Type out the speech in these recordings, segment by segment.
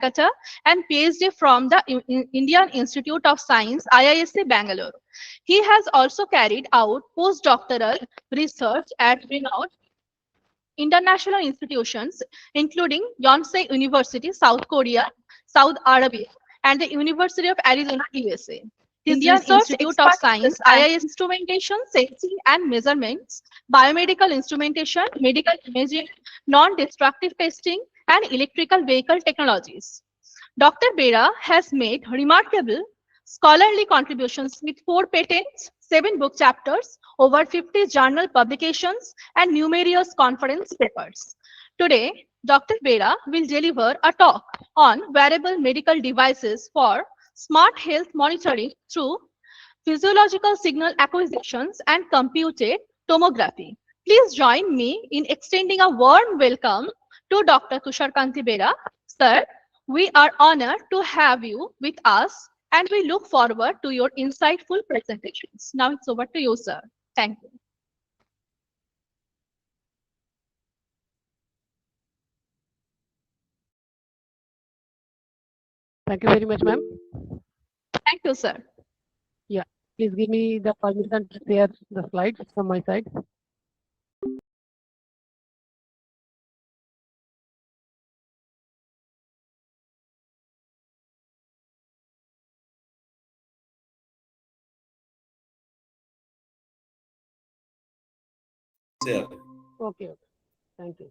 Calcutta and PhD from the Indian Institute of Science, IISc Bangalore. He has also carried out postdoctoral research at renowned international institutions, including Yonsei University, South Korea, Saudi Arabia, and the University of Arizona, USA. His Indian Institute of Science, IIS instrumentation, sensing and measurements, biomedical instrumentation, medical imaging, non-destructive testing, and electrical vehicle technologies. Dr. Bera has made remarkable scholarly contributions with 4 patents, 7 book chapters, over 50 journal publications, and numerous conference papers. Today, Dr. Bera will deliver a talk on wearable medical devices for smart health monitoring through physiological signal acquisitions and computed tomography. Please join me in extending a warm welcome to Dr. Tushar Kanti Bera. Sir, we are honored to have you with us and we look forward to your insightful presentations. Now it's over to you, sir. Thank you. Thank you very much, ma'am. Thank you, sir. Yeah, please give me the permission to share the slides from my side. Yeah. Okay, thank you.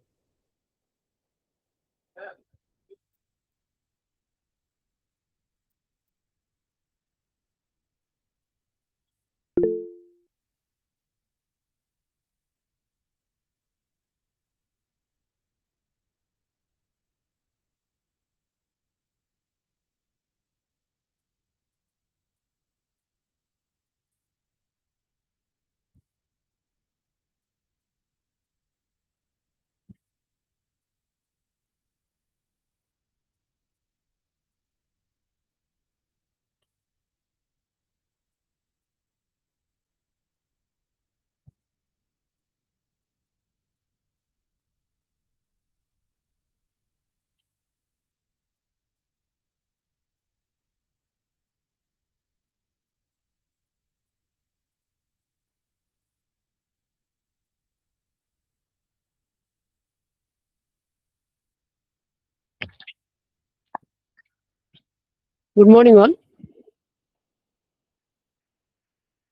Good morning, all.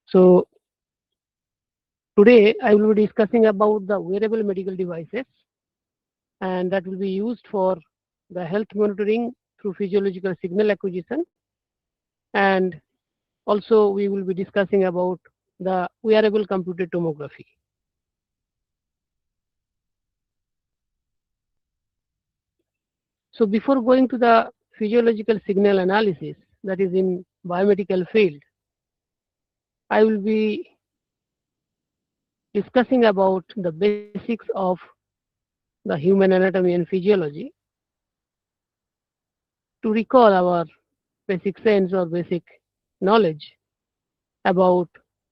So today I will be discussing about the wearable medical devices, and that will be used for the health monitoring through physiological signal acquisition, and also we will be discussing about the wearable computed tomography. So before going to the physiological signal analysis, that is in biomedical field, I will be discussing about the basics of the human anatomy and physiology to recall our basic sense or basic knowledge about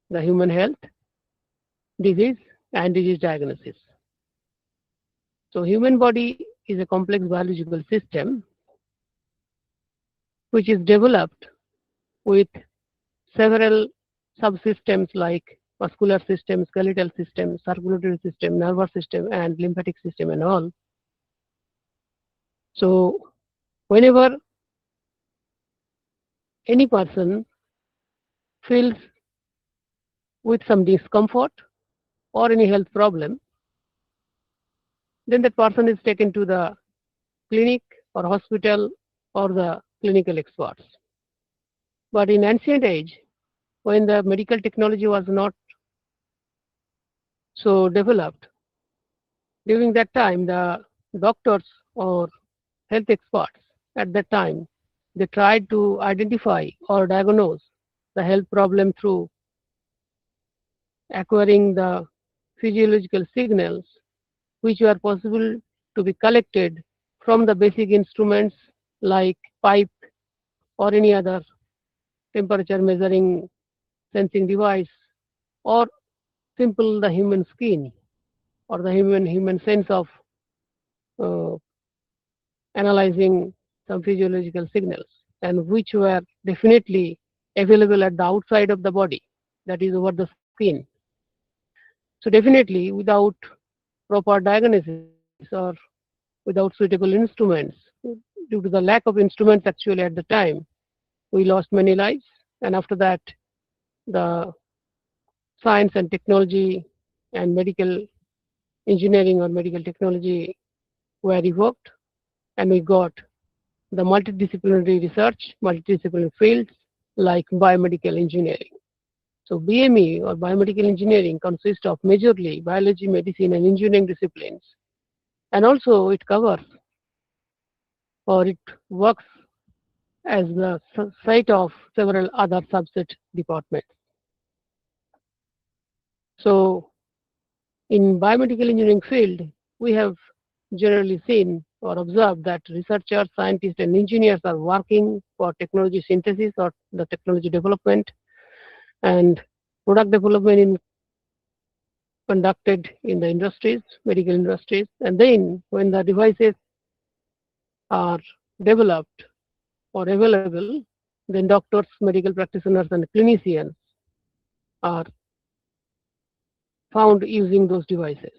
the human health, disease, and disease diagnosis. So human body is a complex biological system which is developed with several subsystems like muscular system, skeletal system, circulatory system, nervous system, and lymphatic system and all. So whenever any person feels with some discomfort or any health problem, then that person is taken to the clinic or hospital or the clinical experts. But in ancient age, when the medical technology was not so developed, during that time the doctors or health experts at that time, they tried to identify or diagnose the health problem through acquiring the physiological signals which were possible to be collected from the basic instruments like pipe or any other temperature measuring sensing device, or simple the human skin or the human sense of analyzing some physiological signals, and which were definitely available at the outside of the body, that is over the skin. So definitely without proper diagnosis or without suitable instruments, due to the lack of instruments actually at the time, we lost many lives. And after that, the science and technology and medical engineering or medical technology were evoked, and we got the multidisciplinary research, multidisciplinary fields like biomedical engineering. So BME or biomedical engineering consists of majorly biology, medicine, and engineering disciplines, and also it covers or it works as the site of several other subset departments. So in biomedical engineering field, we have generally seen or observed that researchers, scientists, and engineers are working for technology synthesis or the technology development and product development in conducted in the industries, medical industries, and then when the devices are developed or available, then doctors, medical practitioners, and clinicians are found using those devices.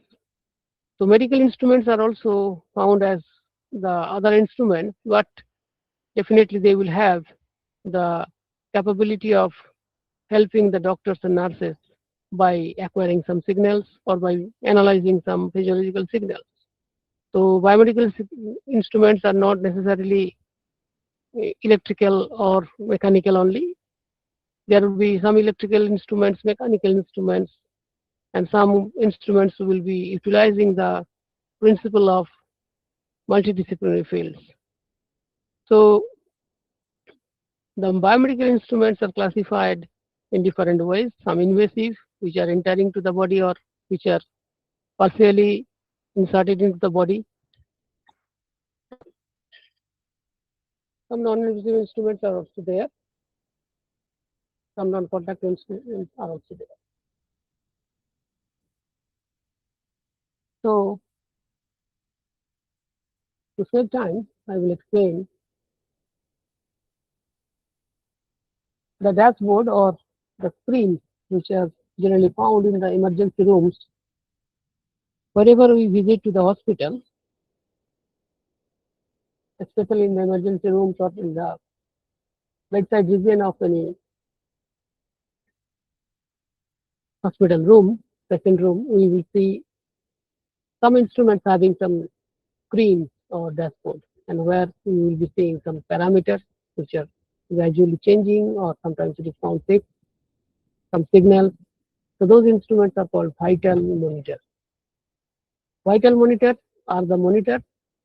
So medical instruments are also found as the other instruments, but definitely they will have the capability of helping the doctors and nurses by acquiring some signals or by analyzing some physiological signals. So biomedical instruments are not necessarily electrical or mechanical only. There will be some electrical instruments, mechanical instruments, and some instruments will be utilizing the principle of multidisciplinary fields. So the biomedical instruments are classified in different ways, some invasive, which are entering to the body or which are partially inserted into the body. Some non-invasive instruments are also there. Some non-contact instruments are also there. So to save time, I will explain the dashboard or the screens which are generally found in the emergency rooms. Wherever we visit to the hospital, especially in the emergency rooms or in the bedside region of any hospital room, patient room, we will see some instruments having some screens or dashboard, and where we will be seeing some parameters which are gradually changing or sometimes it is found fixed, some signals. So those instruments are called vital monitors. Vital monitors are the monitors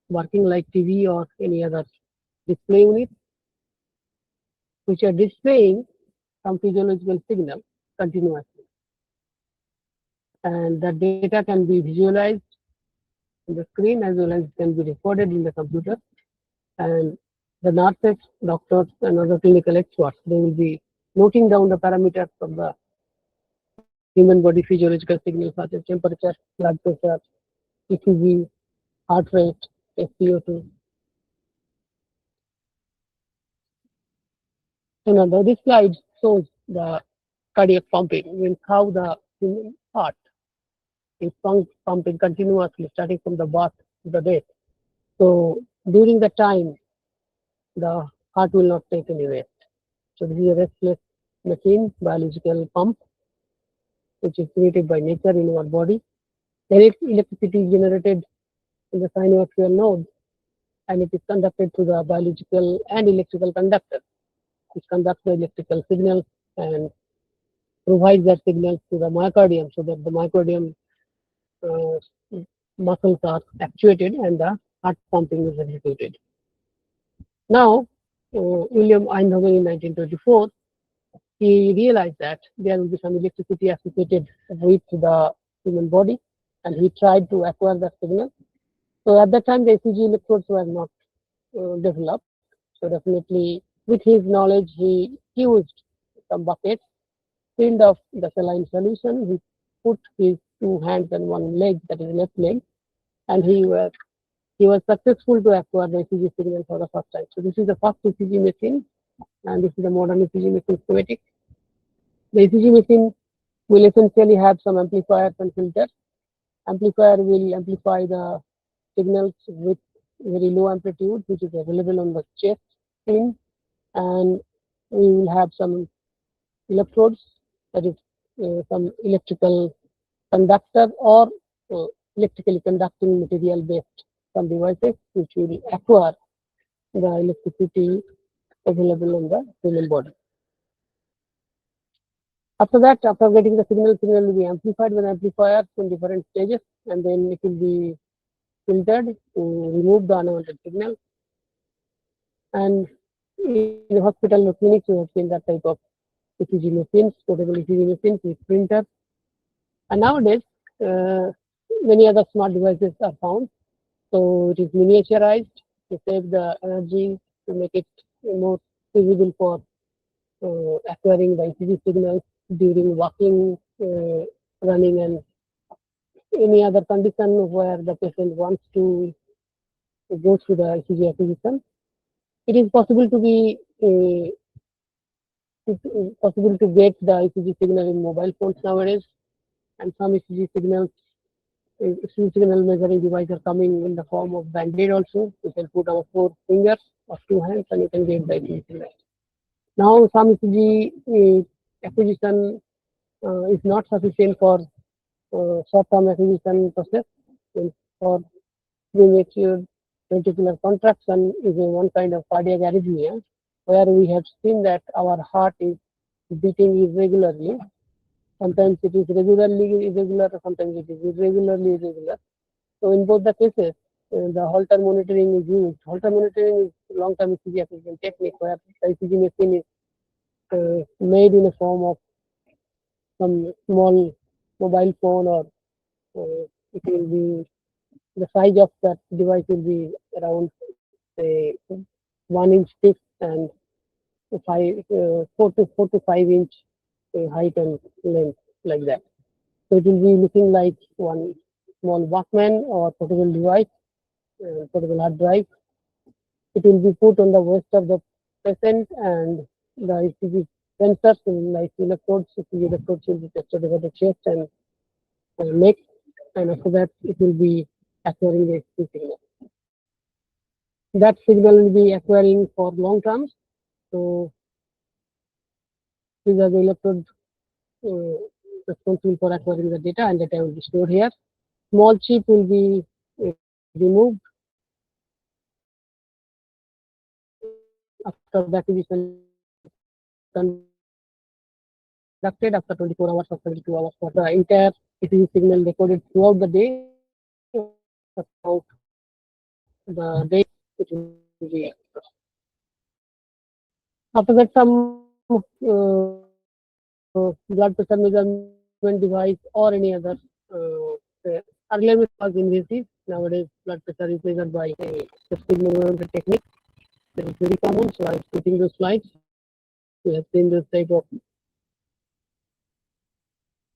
working like TV or any other display unit, which are displaying some physiological signal continuously. And the data can be visualized in the screen as well as can be recorded in the computer. And the nurses, doctors, and other clinical experts, they will be noting down the parameters of the human body physiological signals such as temperature, blood pressure, ECG, heart rate, SpO2. So now this slide shows the cardiac pumping, means how the human heart is pumping continuously starting from the birth to the death. So during the time, the heart will not take any rest. So this is a restless machine, biological pump, which is created by nature in our body. Electricity is generated in the synovial node, and it is conducted through the biological and electrical conductor, which conducts the electrical signals and provides that signal to the myocardium so that the myocardium muscles are actuated and the heart pumping is executed. Now, William Einthoven in 1924, he realized that there will be some electricity associated with the human body, and he tried to acquire that signal. So at that time, the ECG electrodes were not developed. So definitely, with his knowledge, he used some buckets filled of the saline solution. He put his two hands and one leg, that is left leg, and he he was successful to acquire the ECG signal for the first time. So this is the first ECG machine, and this is the modern ECG machine schematic. The ECG machine will essentially have some amplifiers and filters. Amplifier will amplify the signals with very low amplitude, which is available on the chest pin, and we will have some electrodes, that is some electrical conductor or uh, electrically conducting material based some devices which will acquire the electricity available on the human body. After that, after getting the signal will be amplified with amplifiers in different stages, and then it will be filtered to remove the unwanted signal. And in hospital or clinics, we have seen that type of ECG machines, portable ECG machines with printers. And nowadays, uh, many other smart devices are found. So it is miniaturized to save the energy, to make it more feasible for acquiring the ECG signals during walking, running, and any other condition where the patient wants to go through the ECG acquisition. It is possible to be possible to get the ECG signal in mobile phones nowadays, and some ECG signal measuring devices are coming in the form of band-aid also. You can put our 4 fingers or 2 hands and you can get the ECG signal. Now some ECG acquisition is not sufficient for short-term acquisition process. And for premature ventricular contraction is a one kind of cardiac arrhythmia where we have seen that our heart is beating irregularly. Sometimes it is regularly irregular, sometimes it is irregularly irregular. So in both the cases, the Holter monitoring is used. Holter monitoring is long-term ECG acquisition technique where the ECG machine is made in a form of some small mobile phone, or it will be the size of that device will be around say 1 inch thick and 4 to 5 inch height and length, like that. So it will be looking like one small Walkman or portable device, portable hard drive. It will be put on the waist of the patient, and the ECG sensors like electrodes, ECG electrodes will be tested over the chest and neck, and after that it will be acquiring the ECG signal. That signal will be acquiring for long term. So these are the electrodes responsible for acquiring the data, and data will be stored here. Small chip will be removed after the acquisition conducted after 24 hours or 72 hours for the entire ECG signal recorded throughout the day or throughout the day, it will be. After that, some blood pressure measurement device or any other earlier it was invasive. Nowadays, blood pressure is measured by a sphygmomanometer technique. That is very common. So I'm putting those slides. We have seen this type of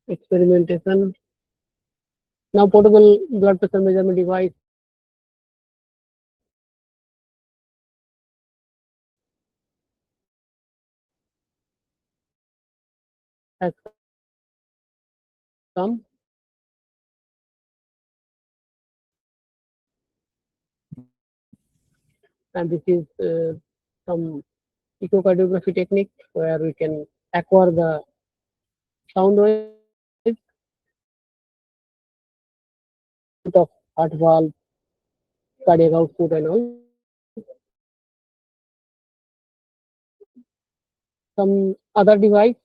experimentation. Now, portable blood pressure measurement device has come, and this is some echocardiography technique where we can acquire the sound waves of heart valve, cardiac output, and all. Some other device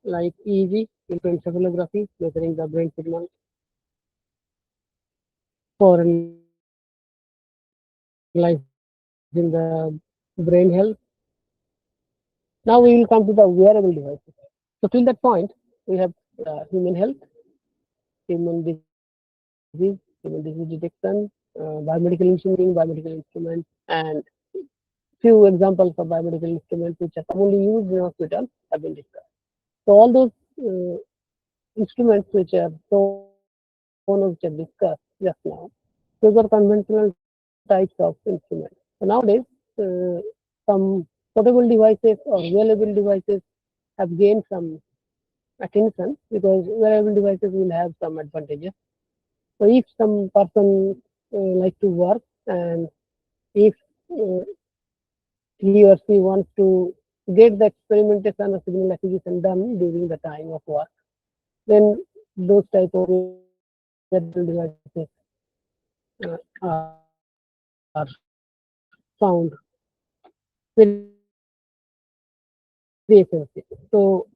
like EEG, electroencephalography, measuring the brain signal for analyzing the brain health. Now we will come to the wearable devices. So till that point, we have human health, human disease detection, biomedical instrumenting, biomedical instruments, and few examples of biomedical instruments which are commonly used in hospitals have been discussed. So all those instruments which are shown, which are discussed just now, those are conventional type of instruments types of instruments. So nowadays, some portable devices or wearable devices have gained some attention because wearable devices will have some advantages. So if some person like to work and if uh, he or she wants to get the experimentation or signal acquisition done during the time of work, then those type of wearable devices are found very essential. So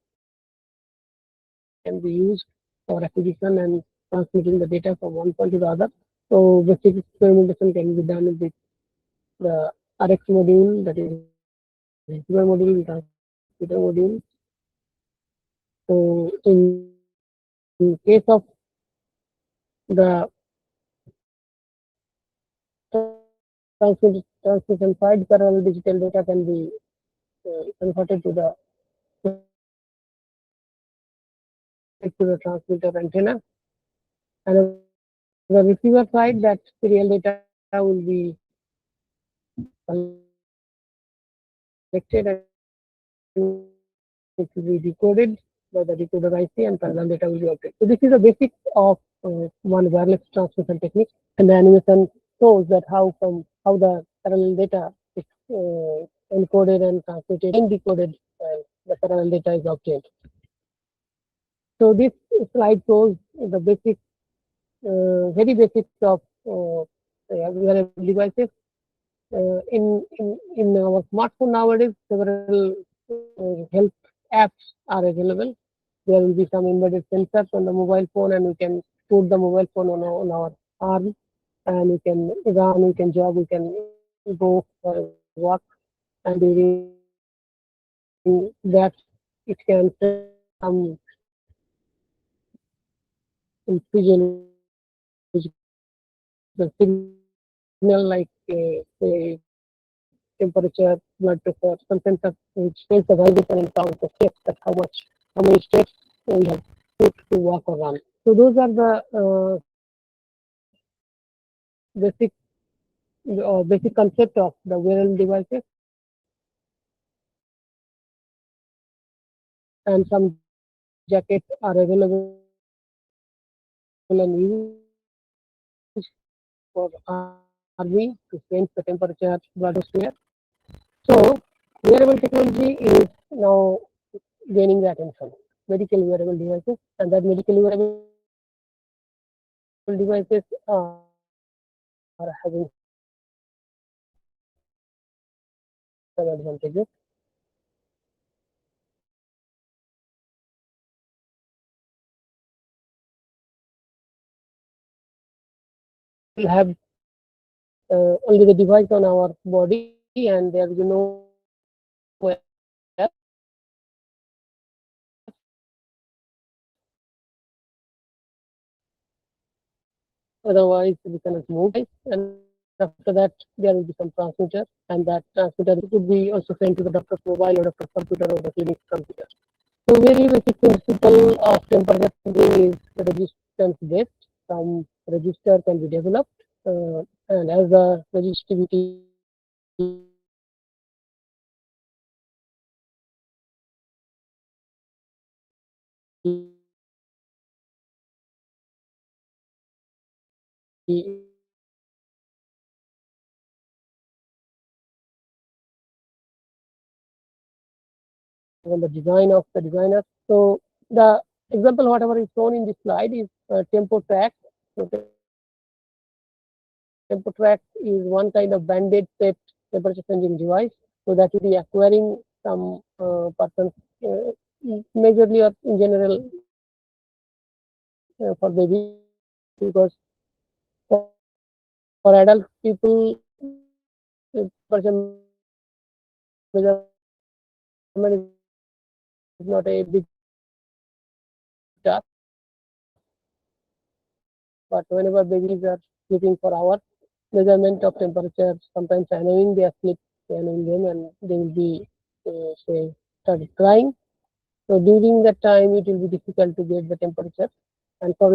can be used for acquisition and transmitting the data from one point to the other. So basic experimentation can be done with the RX module, that is receiver module, transmitter module. So in case of the transmission side, parallel digital data can be converted to the to the transmitter antenna. And on the receiver side, that serial data will be collected and it will be decoded by the decoder IC and parallel data will be obtained. So this is the basic of one wireless transmission technique. And the animation shows that how the parallel data is encoded and transmitted and decoded while the parallel data is obtained. So this slide shows the basic, very basics of wearable devices. In our smartphone nowadays, several health apps are available. There will be some embedded sensors on the mobile phone, and we can put the mobile phone on our arm, and we can run, we can jog, we can go for a walk, and during that, it can send some physiological signal like say temperature, blood pressure, some sensor which takes the vibration and count the steps, that how many steps we have put to walk or run. So those are the basic basic concept of the wearable devices, and some jackets are available and used for army to sense the temperature, blood pressure. So wearable technology is now gaining the attention. Medical wearable devices, and that medical wearable devices are having some advantages. So we will have only the device on our body, and there will be no wires. Otherwise, we cannot move the device. And after that, there will be some transmitter, and that transmitter could be also sent to the doctor's mobile or doctor's computer or the clinic's computer. So very basic principle of temperature sensing is resistance based. Some register can be developed, and as the resistivity on the design of the designer. So the example, whatever is shown in this slide, is tempo track. So tempo track is one kind of banded set temperature sensing device. So that will be acquiring some persons, majorly or in general for babies, because for adult people, temperature measurement is not a big task. But whenever babies are sleeping for hours, measurement of temperature, sometimes annoying their sleep, annoying them, and they will be, say, started crying. So during that time, it will be difficult to get the temperature. And for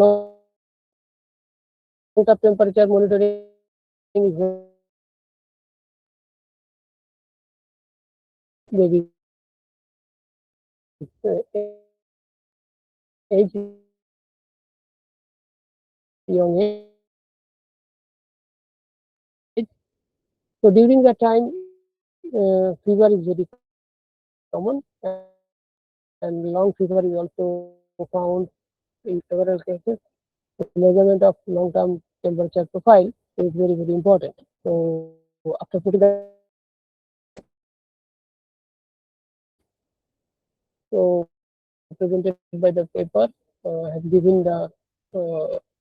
long-term temperature monitoring is very important. So during that time, fever is very common, and long fever is also found in several cases. The measurement of long-term temperature profile is very, very important. So after putting the patient on the bed, so presented by the paper has given the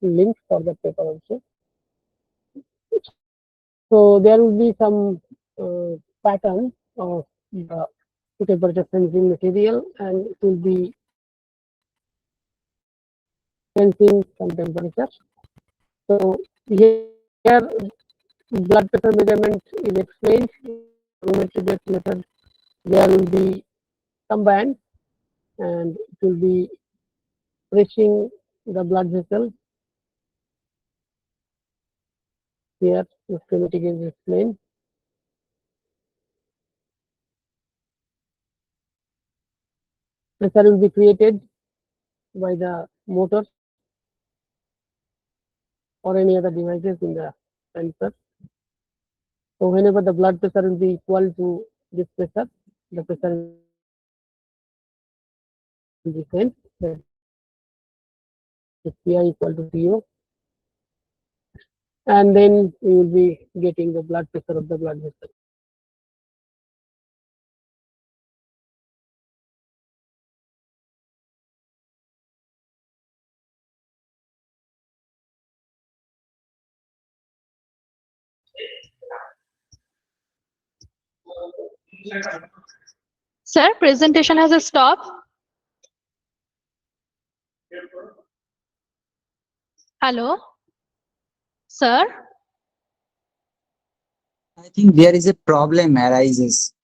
link for the paper also. So there will be some pattern of the temperature sensing material, and it will be sensing some temperature. So here blood pressure measurement is explained in the rheumatology method. There will be some band, and it will be pressing the blood vessel. Here the schematic is explained. Pressure will be created by the motor or any other devices in the sensor. So whenever the blood pressure will be equal to this pressure, the pressure will be sent, that is PI equal to PO, and then we will be getting the blood pressure of the blood vessel. Sir, presentation has stopped. Hello, sir. I think there is a problem arises.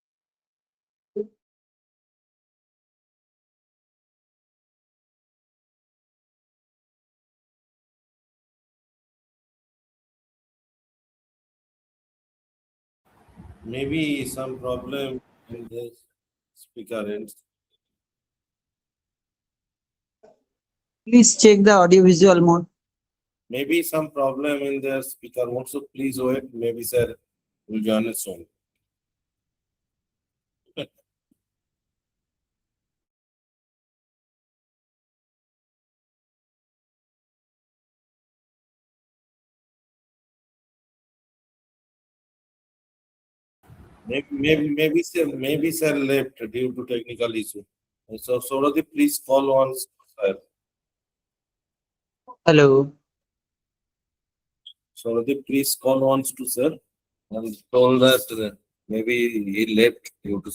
Maybe some problem in the speaker ends. Please check the audio visual mode. Maybe some problem in the speaker mode. So please wait. Maybe sir will join us soon. Maybe sir left due to technical issue. So Saurabh, please call once, sir. Hello. Saurabh, please call once to sir and told that maybe he left due to.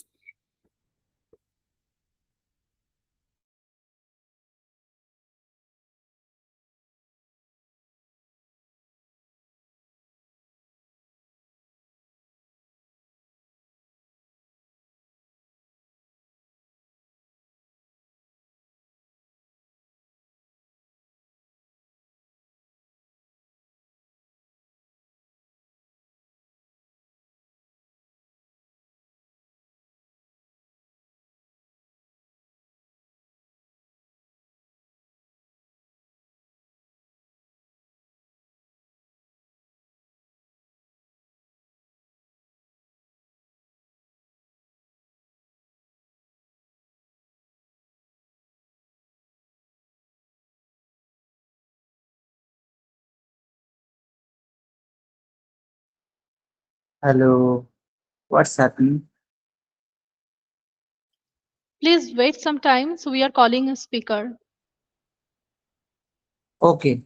Hello. What's happening? Please wait some time. So we are calling a speaker. Okay.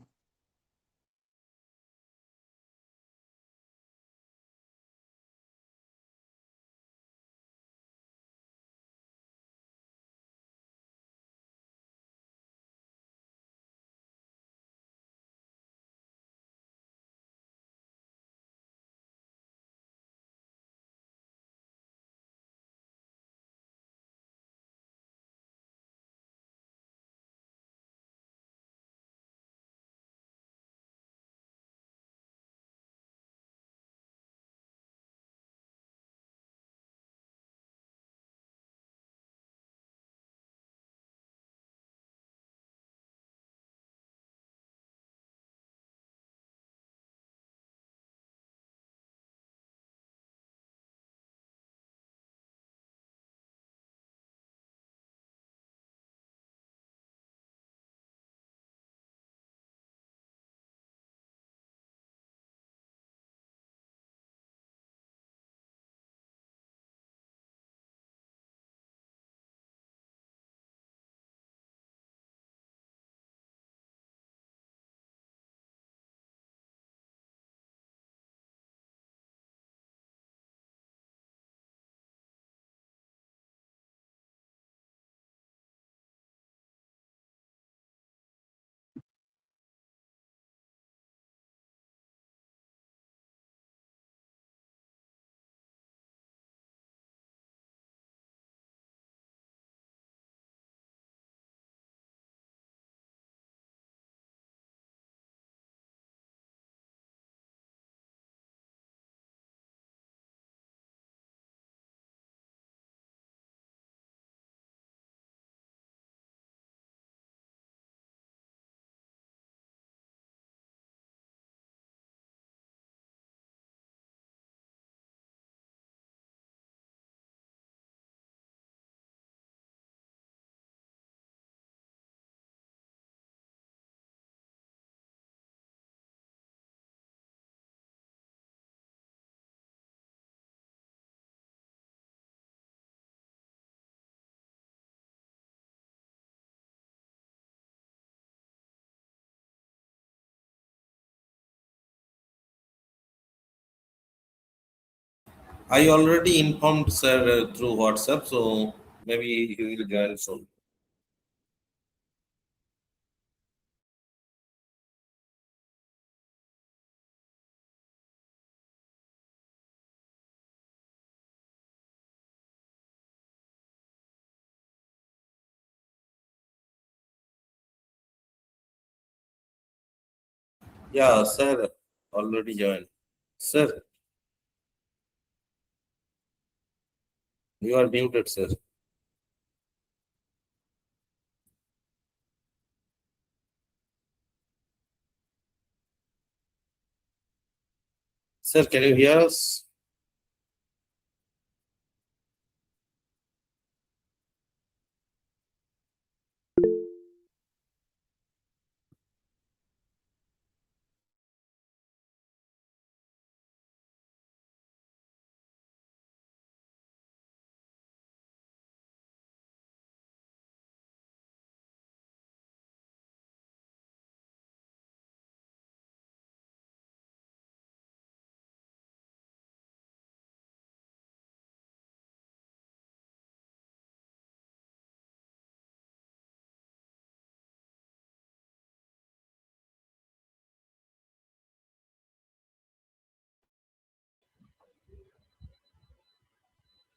I already informed sir through WhatsApp, so maybe he will join soon. Yeah, sir, already joined. Sir, you are muted, sir. Sir, can you hear us?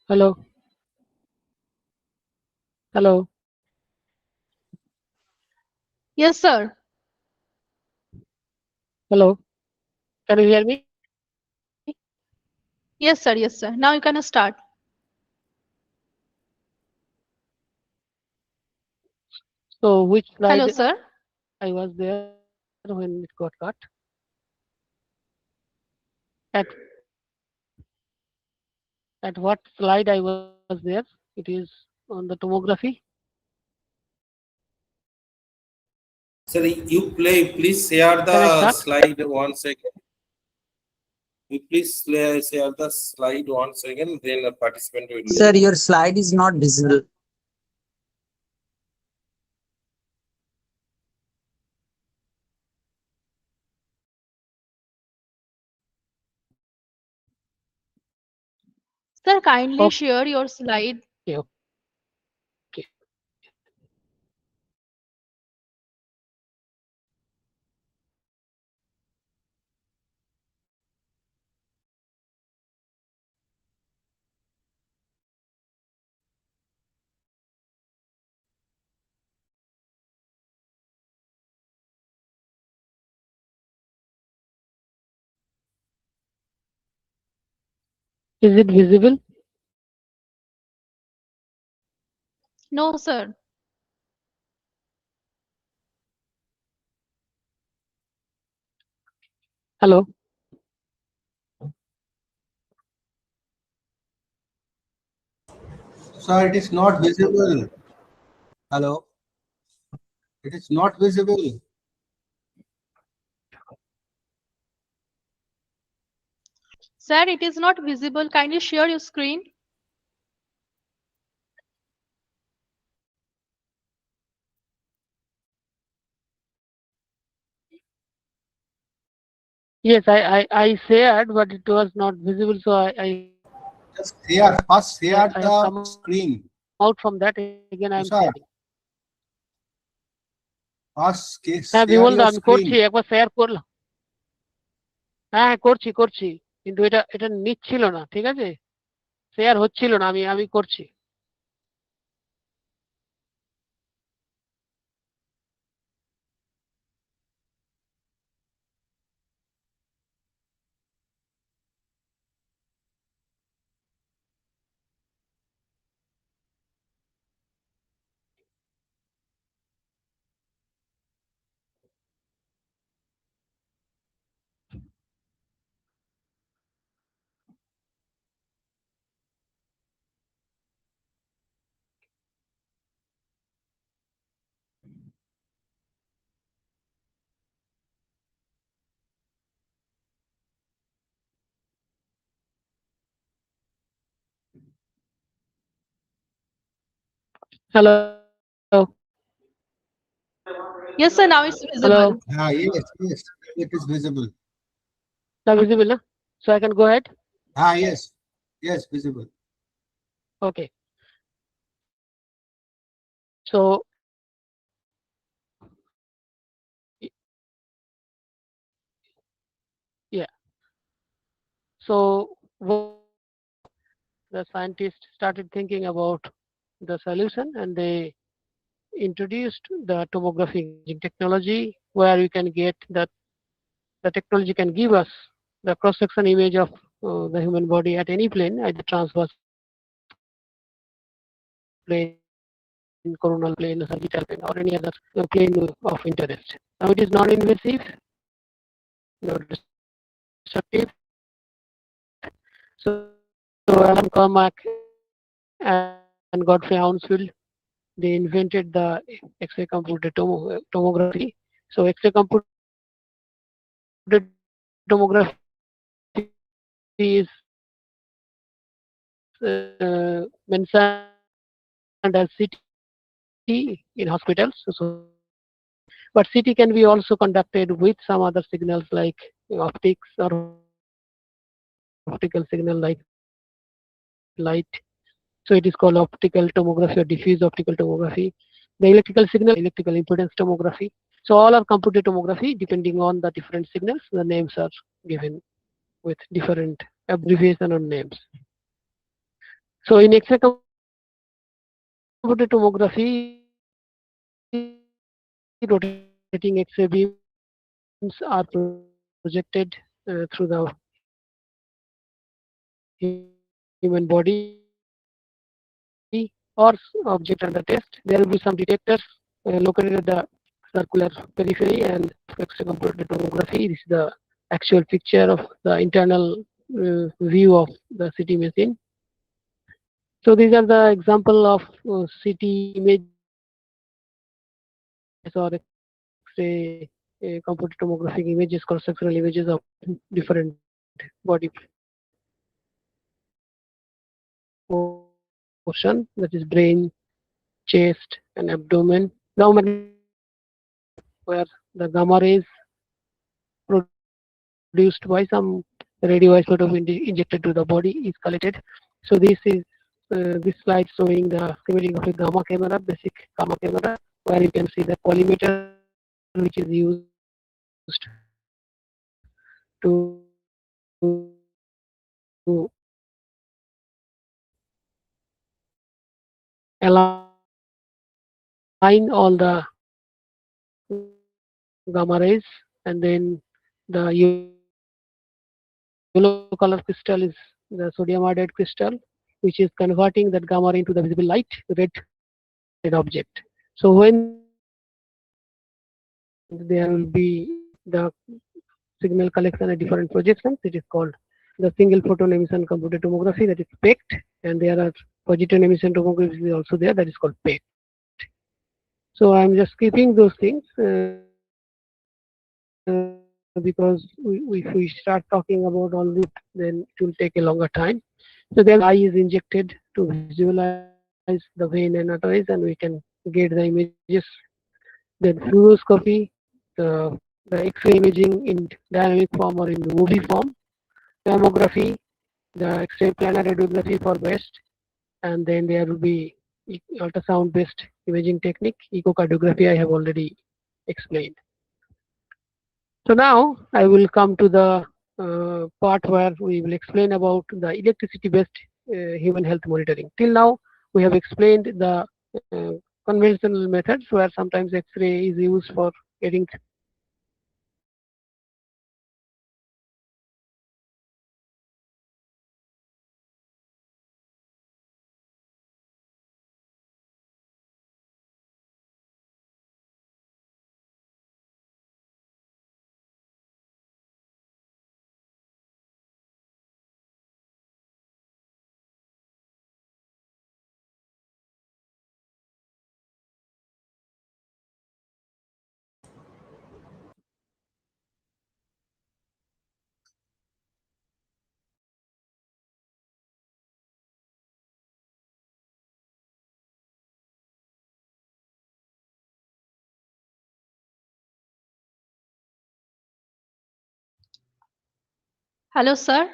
Hello. Hello. Yes, sir. Hello. Can you hear me? Yes, sir. Yes, sir. Now you can start. So which Hello, slide sir. I was there when it got cut? At at what slide I was there? It is on the tomography. Sir, you please share Can I the start? slide 1 second. You please share the slide 1 second, then a participant will be. Sir, your slide is not visible. Sir, kindly Okay. share your slide. Okay. Is it visible? No, sir. Hello. Sir, it is not visible. Hello. It is not visible. Sir, it is not visible. Kindly share your screen. Yes, I shared, but it was not visible. So Just share. First, I share have come the out from that. screen. Again, I am sharing. Sir, first হ্যাঁ share Bimal the your আমি screen. করছি একবার share করলাম হ্যাঁ হ্যাঁ করছি কিন্তু এটা এটা নিচ্ছিল না ঠিক আছে শেয়ার হচ্ছিল না আমি আমি করছি hello Yes, sir. Now it's hello visible. Ah, yes, it is visible. না ভিজিবল না so I can go ahead Ah, yes. Yes, visible. Okay. So y- yeah. So what the scientists started thinking about the solution, and they introduced the tomography imaging technology, where you can get the technology can give us the cross-section image of the human body at any plane, either transverse plane, coronal plane, sagittal plane, or any other plane of interest. Now it is non-invasive, no destructive. So Alan Cormack and Godfrey Hounsfield, they invented the X-ray computed tomography. So X-ray computed tomography is mentioned as CT in hospitals. So, but CT can be also conducted with some other signals like optics or optical signal like light. So it is called optical tomography or diffuse optical tomography. The electrical signal is electrical impedance tomography. So all are computed tomography depending on the different signals. The names are given with different abbreviation or names. So in X-ray computed tomography, rotating X-ray beams are projected through the human body or object under test. There will be some detectors located at the circular periphery, and X-ray computed tomography. This is the actual picture of the internal view of the CT machine. So these are the example of CT images or X-ray computed tomographic images, cross-sectional images of different body portion, that is brain, chest, and abdomen. Electromagnetic radiation, where the gamma rays produced by some radioisotope injected to the body is collected. So this slide showing the schematic of a gamma camera, basic gamma camera, where you can see the collimator which is used to align all the gamma rays, and then the yellow color crystal is the sodium iodide crystal, which is converting that gamma ray into the visible light. Red is the collimated object. So when there will be the signal collection at different projections, it is called the single photon emission computed tomography, that is PECT, and there are positron emission tomography is also there, that is called PECT. So I'm just skipping those things because if we start talking about all this, then it will take a longer time. So there are different techniques. The dye is injected to visualize the vein and arteries, and we can get the images. Then fluoroscopy, the X-ray imaging in dynamic form or in movie form. Mammography, the X-ray planar radiography for breast, and then there will be ultrasound based imaging technique. Echocardiography I have already explained. So now I will come to the part where we will explain about the electricity based human health monitoring. Till now we have explained the conventional methods where sometimes X-ray is used for getting Hello, sir.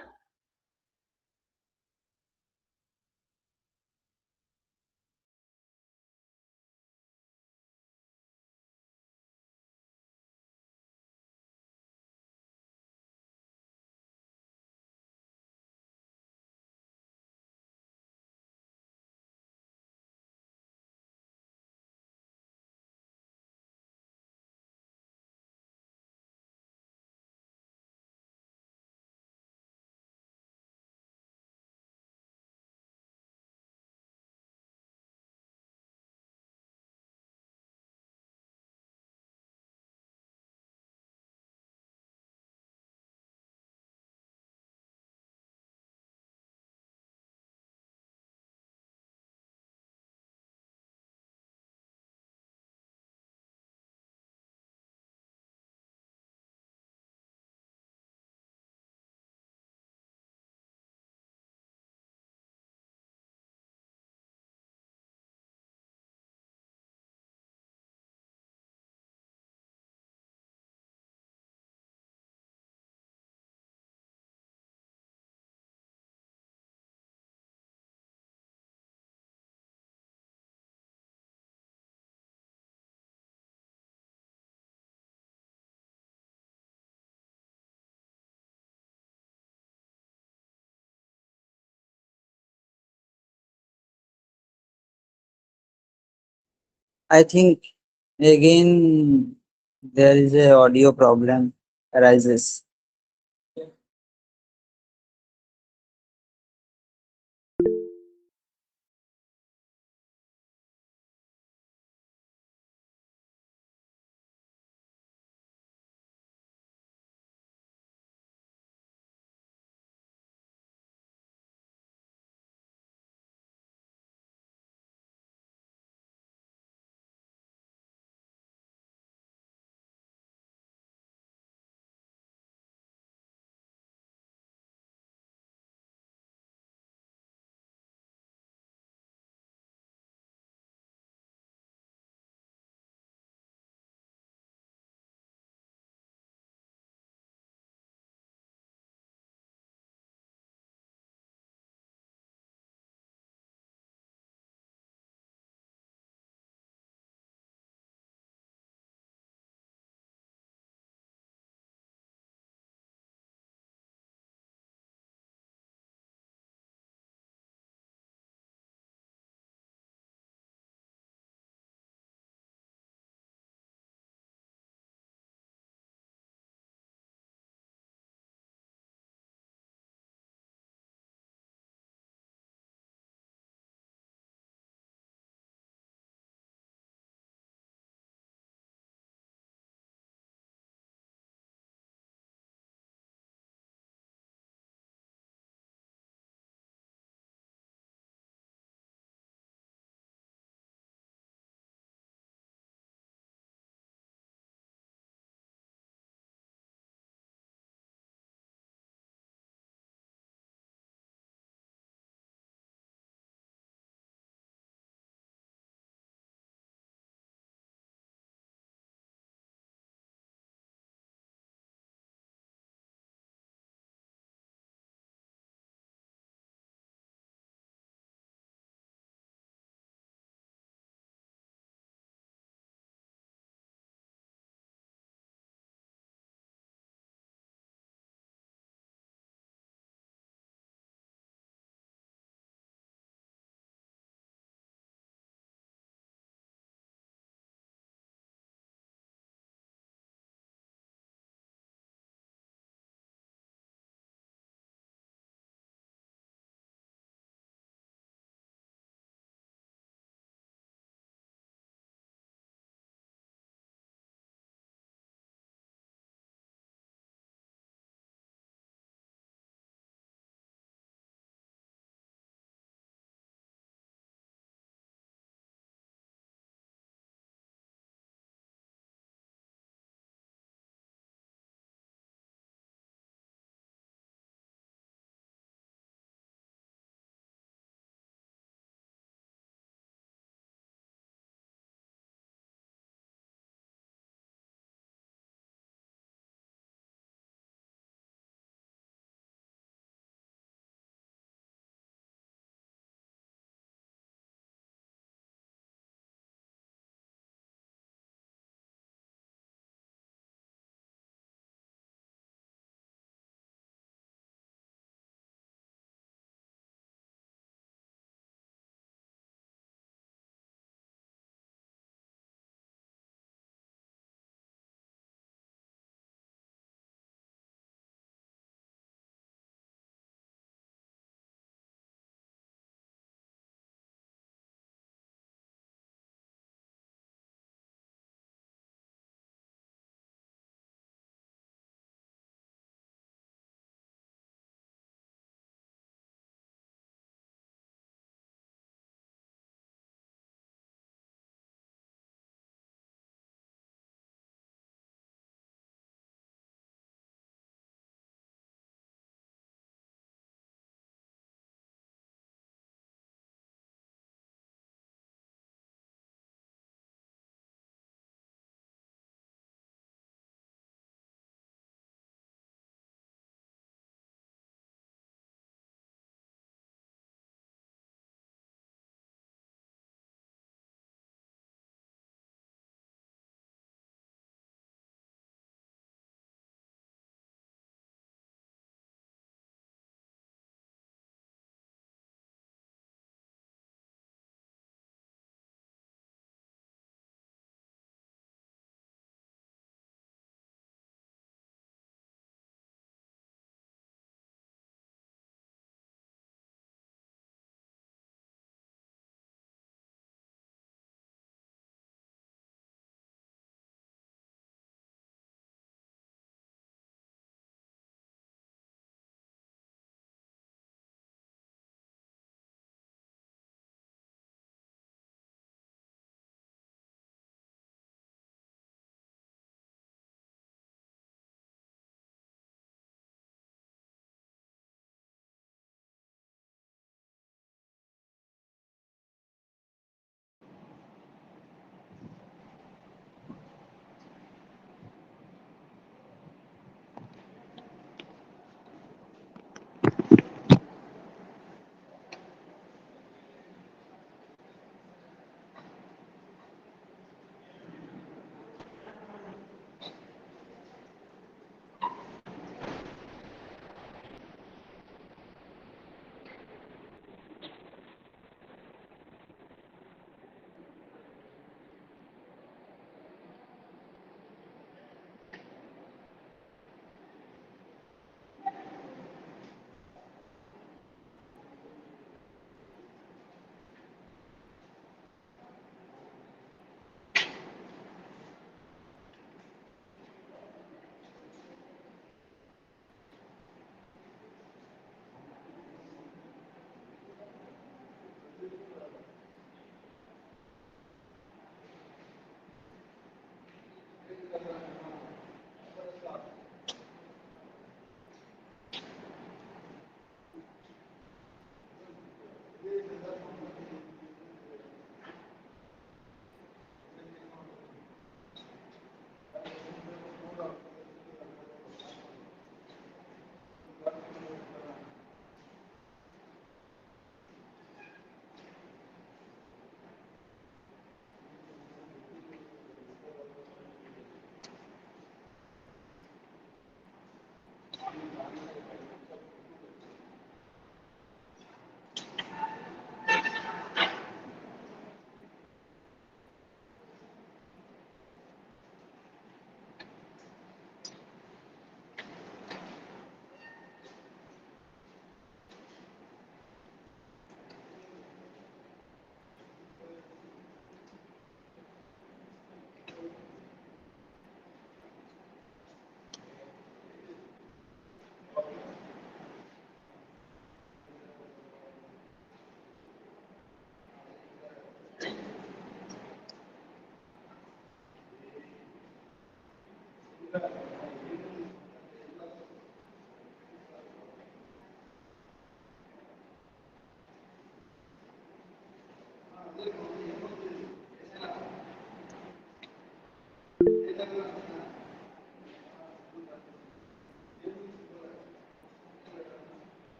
I think again there is a audio problem arises.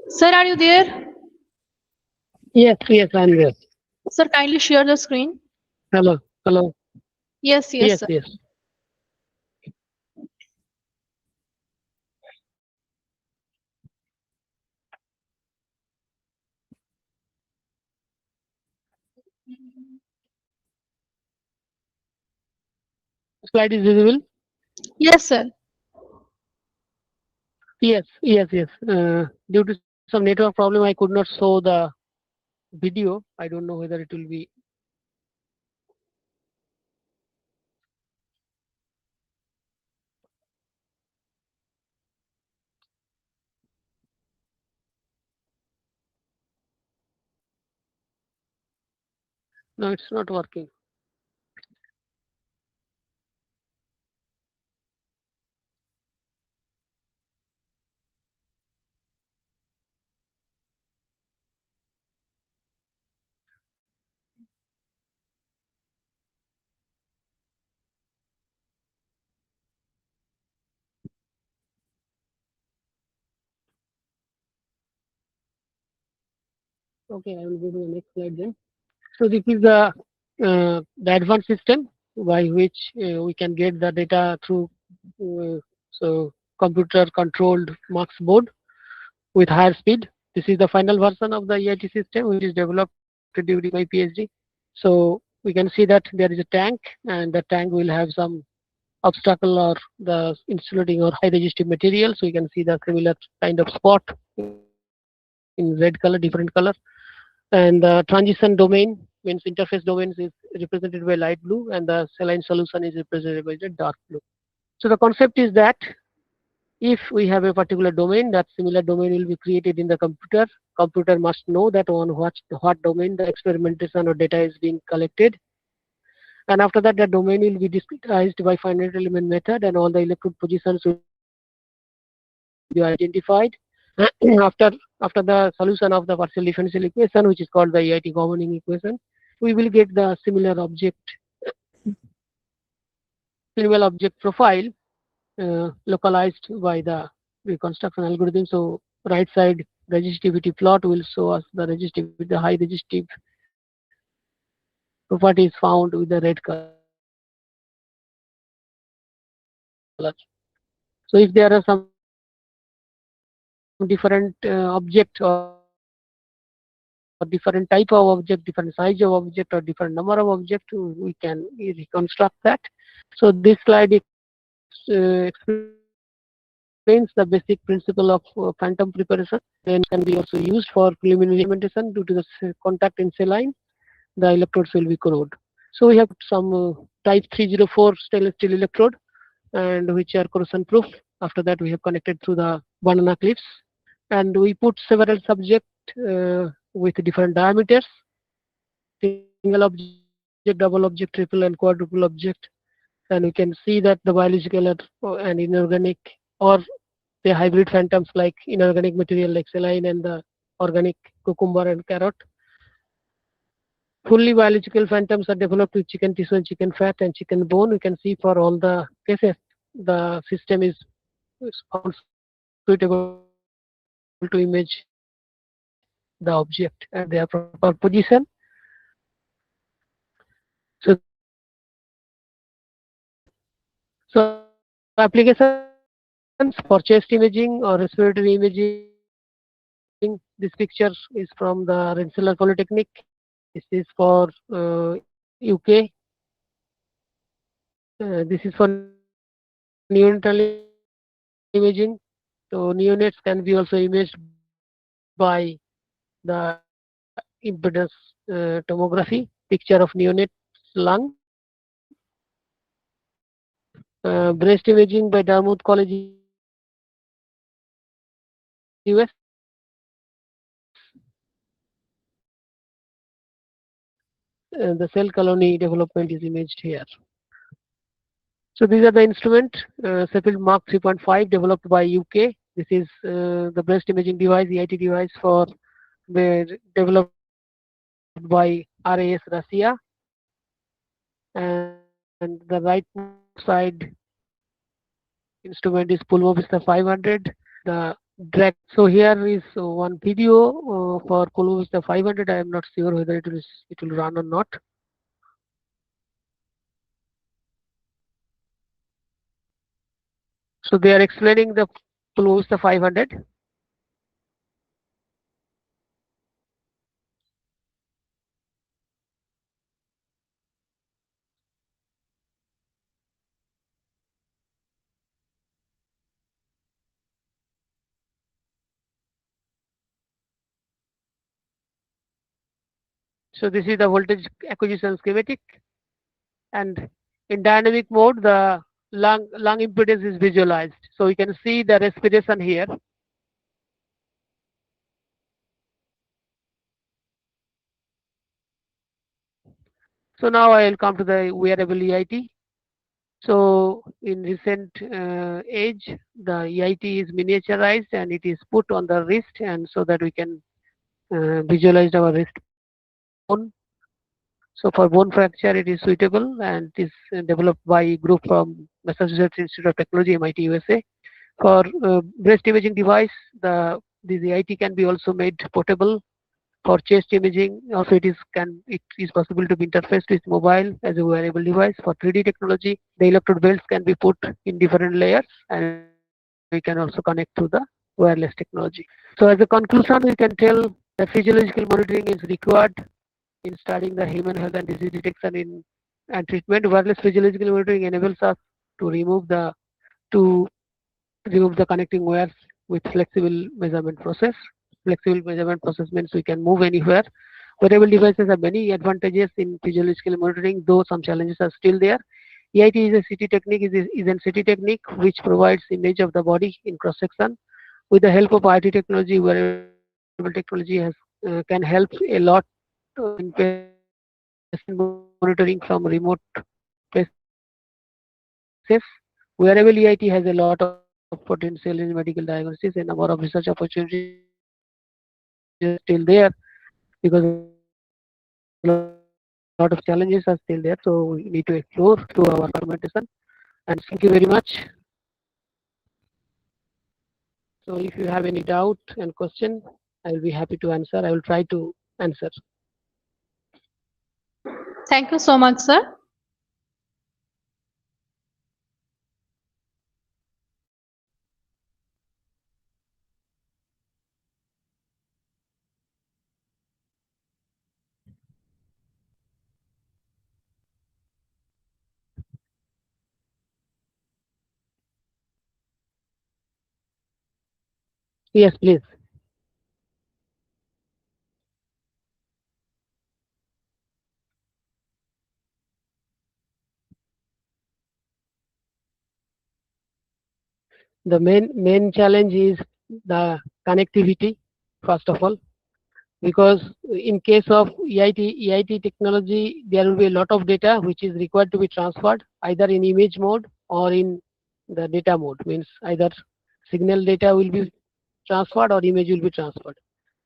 Sir, are you there? Yes, yes, I'm there. Sir, kindly share the screen. Hello, hello. Yes, yes, Yes, sir. yes. Slide is visible? Yes, sir. Yes, yes, yes. Due to some network problem, I could not show the video. I don't know whether it will be. No, it's not working. Okay, I will go to the next slide then. So this is the advanced system by which we can get the data through so computer controlled mux board with higher speed. This is the final version of the EIT system which is developed during my PhD. So we can see that there is a tank and the tank will have some obstacle or the insulating or high resistive material. So you can see the similar kind of spot in red color, different color. And the transition domain means interface domains is represented by light blue and the saline solution is represented by the dark blue. So the concept is that if we have a particular domain, that similar domain will be created in the computer. Computer must know that on what domain the experimentation or data is being collected. And after that, the domain will be discretized by finite element method and all the electrode positions will be identified. after after the solution of the partial differential equation, which is called the EIT governing equation, we will get the similar object profile localized by the reconstruction algorithm. So right side resistivity plot will show us the resistivity, the high resistive property is found with the red color. So if there are some different object or different type of object, different size of object or different number of object, we can reconstruct that. So this slide explains the basic principle of phantom preparation. Then can be also used for preliminary experimentation due to the contact in saline. The electrodes will be corrode. So we have put some type 304 stainless steel electrode and which are corrosion proof. After that, we have connected through the banana clips and we put several subject with different diameters, single object, double object, triple and quadruple object. And we can see that the biological and inorganic or the hybrid phantoms like inorganic material like saline and the organic cucumber and carrot. Fully biological phantoms are developed with chicken tissue and chicken fat and chicken bone. We can see for all the cases the system is found suitable to image the object at their proper position. So applications for chest imaging or respiratory imaging. This picture is from the Rensselaer Polytechnic. This is for UK. This is for neonatal imaging. So neonates can be also imaged by the impedance tomography. Picture of neonate lung. Breast imaging by Dartmouth College, US. The cell colony development is imaged here. So these are the instrument, Sheffield Mark 3.5 developed by UK. This is the breast imaging device, EIT device for developed by RAS Russia. And the rightmost side instrument is Pulmo Vista 500. The drag. So here is one video for Colovista 500. I am not sure whether it will run or not. So they are explaining the Colovista 500. So this is the voltage acquisition schematic, and in dynamic mode the lung impedance is visualized. So we can see the respiration here. So now I will come to the wearable EIT. So in recent age, the EIT is miniaturized and it is put on the wrist, and so that we can visualize our wrist bone. So for bone fracture, it is suitable, and it is developed by a group from Massachusetts Institute of Technology, MIT, USA. For breast imaging device, this EIT can be also made portable. For chest imaging, also it is possible to be interfaced with mobile as a wearable device. For 3D technology, the electrode belts can be put in different layers, and we can also connect to the wireless technology. So as a conclusion, we can tell that physiological monitoring is required in studying the human health and disease detection in and treatment. Wireless physiological monitoring enables us to to remove the connecting wires with flexible measurement process. Flexible measurement process means we can move anywhere. Wearable devices have many advantages in physiological monitoring, though some challenges are still there. EIT is a CT technique, is a CT technique which provides image of the body in cross section. With the help of IT technology, wearable technology can help a lot in patient monitoring from remote places. Wearable EIT has a lot of potential in medical diagnosis. A number of research opportunities are still there because a lot of challenges are still there, because a lot of challenges are still there. So we need to explore to our documentation. And thank you very much. So if you have any doubt and question, I will be happy to answer. I will try to answer. Thank you so much, sir. Yes, please. The main challenge is the connectivity, first of all, because in case of EIT technology, there will be a lot of data which is required to be transferred either in image mode or in the data mode. Means either signal data will be transferred or image will be transferred.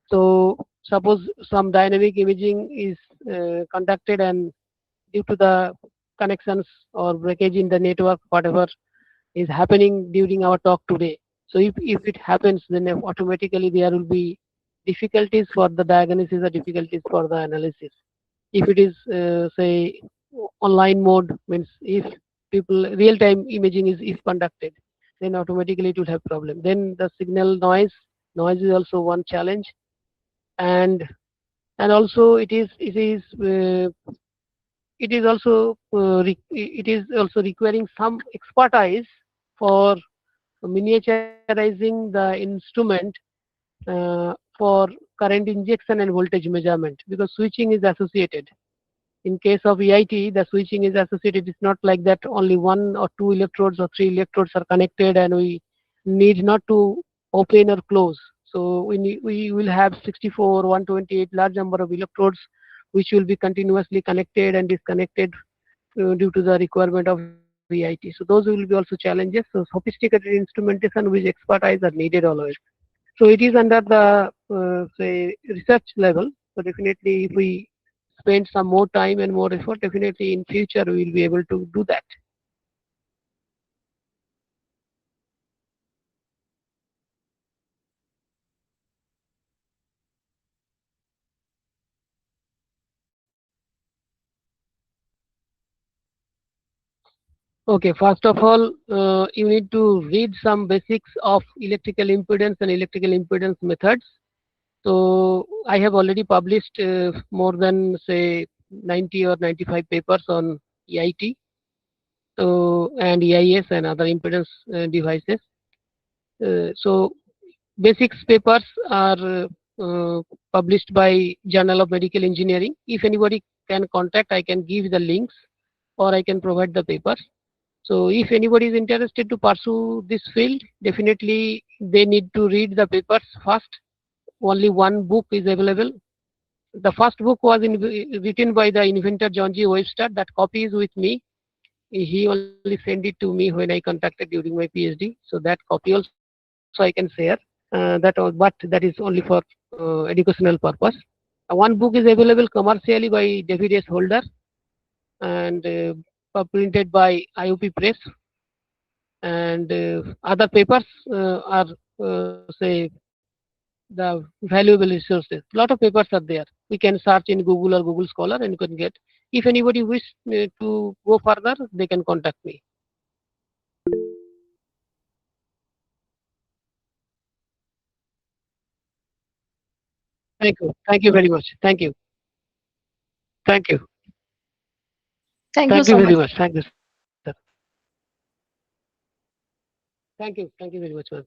So suppose some dynamic imaging is conducted, and due to the connections or breakage in the network, whatever is happening during our talk today. So if it happens, then automatically there will be difficulties for the diagnosis or difficulties for the analysis. If it is say online mode, means if people real time imaging is conducted, then automatically it will have problem. Then the signal noise is also one challenge. And and also it is also requiring some expertise for miniaturizing the instrument for current injection and voltage measurement, because switching is associated. In case of EIT, the switching is associated. It's not like that only one or two electrodes or three electrodes are connected and we need not to open or close. So we will have 64, 128 large number of electrodes which will be continuously connected and disconnected due to the requirement of EIT. So those will be also challenges. So sophisticated instrumentation with expertise are needed always. So it is under the say research level. So definitely, if we spend some more time and more effort, definitely in future we will be able to do that. Okay, first of all, you need to read some basics of electrical impedance and electrical impedance methods. So I have already published more than say 90 or 95 papers on EIT, so and EIS and other impedance devices. So basics papers are published by Journal of Medical Engineering. If anybody can contact, I can give the links or I can provide the papers. So if anybody is interested to pursue this field, definitely they need to read the papers first. Only one book is available. The first book was written by the inventor John G. Webster. That copy is with me. He only sent it to me when I contacted during my PhD. So that copy also I can share. But that is only for educational purpose. One book is available commercially by David S. Holder and printed by IOP Press. And other papers are say the valuable resources. A lot of papers are there. We can search in Google or Google Scholar and you can get. If anybody wish to go further, they can contact me. Thank you. Thank you very much. Thank you. Thank you. Thank you Thank you so very much. much. Thank you, sir. Thank you. Thank you very much, ma'am.